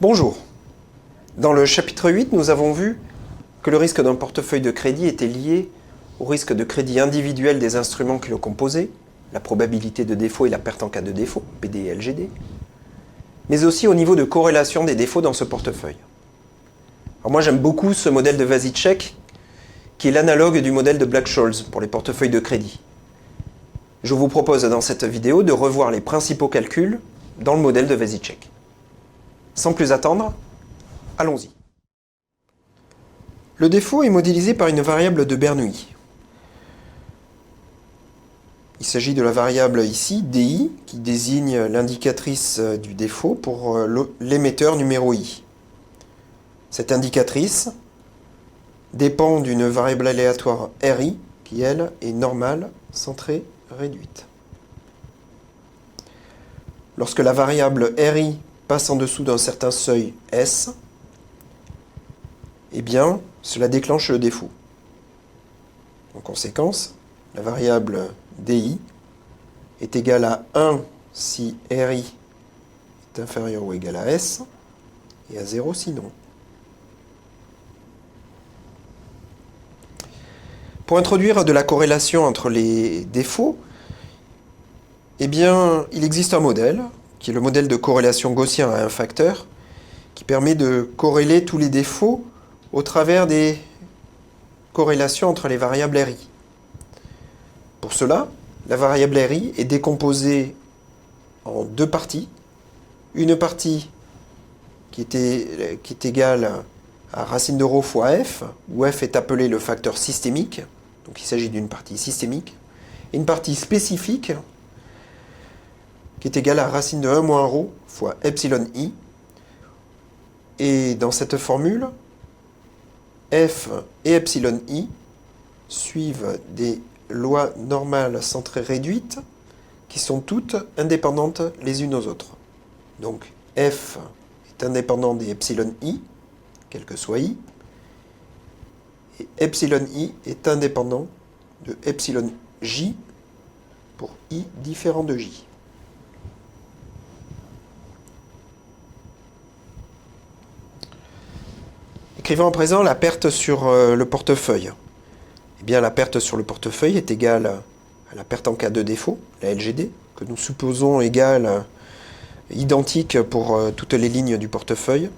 Bonjour. Dans le chapitre 8, nous avons vu que le risque d'un portefeuille de crédit était lié au risque de crédit individuel des instruments qui le composaient, la probabilité de défaut et la perte en cas de défaut, PD et LGD, mais aussi au niveau de corrélation des défauts dans ce portefeuille. Alors moi j'aime beaucoup ce modèle de Vasicek, qui est l'analogue du modèle de Black-Scholes pour les portefeuilles de crédit. Je vous propose dans cette vidéo de revoir les principaux calculs dans le modèle de Vasicek. Sans plus attendre, allons-y. Le défaut est modélisé par une variable de Bernoulli. Il s'agit de la variable ici, DI, qui désigne l'indicatrice du défaut pour l'émetteur numéro I. Cette indicatrice dépend d'une variable aléatoire RI, qui elle est normale, centrée, réduite. Lorsque la variable RI passe en dessous d'un certain seuil S, eh bien, cela déclenche le défaut. En conséquence, la variable DI est égale à 1 si RI est inférieur ou égal à S, et à 0 sinon. Pour introduire de la corrélation entre les défauts, eh bien, il existe un modèle, qui est le modèle de corrélation gaussien à un facteur, qui permet de corréler tous les défauts au travers des corrélations entre les variables RI. Pour cela, la variable RI est décomposée en deux parties. Une partie qui est égale à racine de rho fois f, où f est appelé le facteur systémique, donc il s'agit d'une partie systémique, et une partie spécifique qui est égale à racine de 1 moins rho fois epsilon i. Et dans cette formule, f et epsilon i suivent des lois normales centrées réduites qui sont toutes indépendantes les unes aux autres. Donc f est indépendant des epsilon i, quel que soit i, et epsilon i est indépendant de epsilon j pour i différent de j. Écrivons à présent la perte sur le portefeuille. Eh bien, la perte sur le portefeuille est égale à la perte en cas de défaut, la LGD, que nous supposons égale, identique pour toutes les lignes du portefeuille,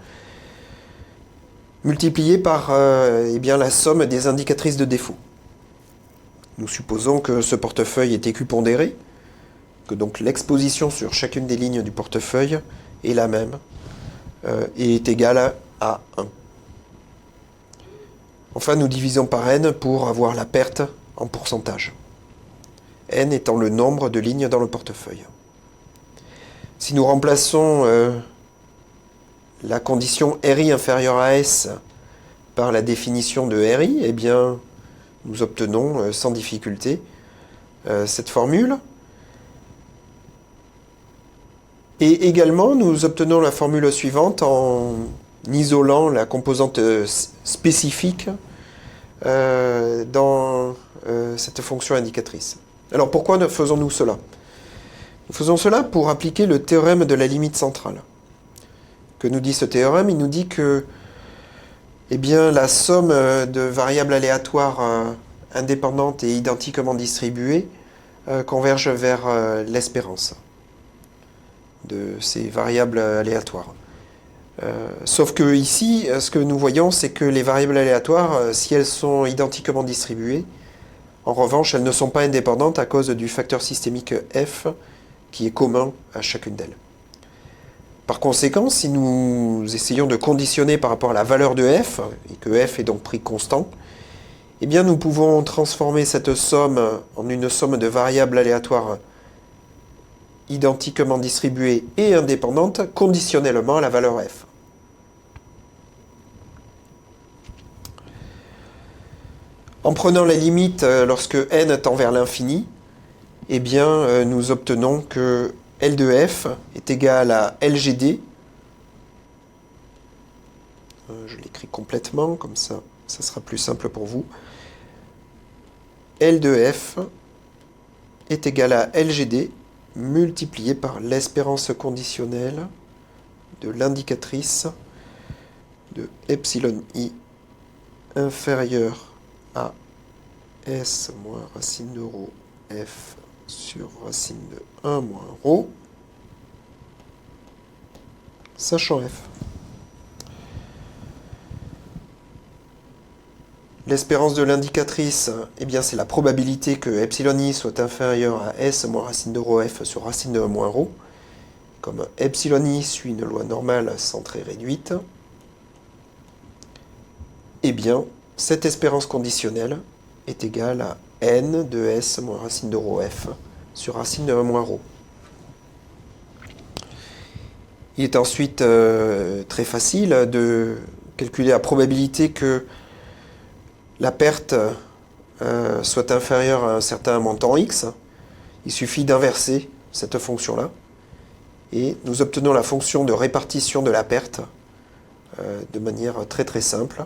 multipliée par eh bien, la somme des indicatrices de défaut. Nous supposons que ce portefeuille est équipondéré, que donc l'exposition sur chacune des lignes du portefeuille est la même et est égale à 1. Enfin, nous divisons par n pour avoir la perte en pourcentage. N étant le nombre de lignes dans le portefeuille. Si nous remplaçons la condition RI inférieure à S par la définition de RI, eh bien, nous obtenons sans difficulté cette formule. Et également, nous obtenons la formule suivante en isolant la composante spécifique dans cette fonction indicatrice. Alors pourquoi faisons-nous cela? Nous faisons cela pour appliquer le théorème de la limite centrale. Que nous dit ce théorème? Il nous dit que eh bien, la somme de variables aléatoires indépendantes et identiquement distribuées converge vers l'espérance de ces variables aléatoires. Sauf que ici, ce que nous voyons, c'est que les variables aléatoires, si elles sont identiquement distribuées, en revanche, elles ne sont pas indépendantes à cause du facteur systémique f qui est commun à chacune d'elles. Par conséquent, si nous essayons de conditionner par rapport à la valeur de f, et que f est donc pris constant, eh bien nous pouvons transformer cette somme en une somme de variables aléatoires identiquement distribuées et indépendantes conditionnellement à la valeur f. En prenant la limite lorsque n tend vers l'infini, eh bien, nous obtenons que L de f est égal à LGD. Je l'écris complètement, comme ça sera plus simple pour vous. L de f est égal à LGD multiplié par l'espérance conditionnelle de l'indicatrice de epsilon i inférieur à s moins racine de rho f sur racine de 1 moins rho, sachant f. L'espérance de l'indicatrice, eh bien, c'est la probabilité que epsilon i soit inférieur à s moins racine de rho f sur racine de 1 moins rho. Comme epsilon i suit une loi normale centrée réduite, eh bien, cette espérance conditionnelle est égale à n de s moins racine de rho f sur racine de 1 moins rho. Il est ensuite très facile de calculer la probabilité que la perte soit inférieure à un certain montant x. Il suffit d'inverser cette fonction-là et nous obtenons la fonction de répartition de la perte de manière très très simple.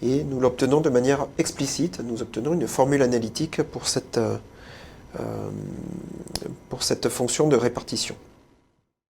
Et nous l'obtenons de manière explicite, nous obtenons une formule analytique pour cette fonction de répartition.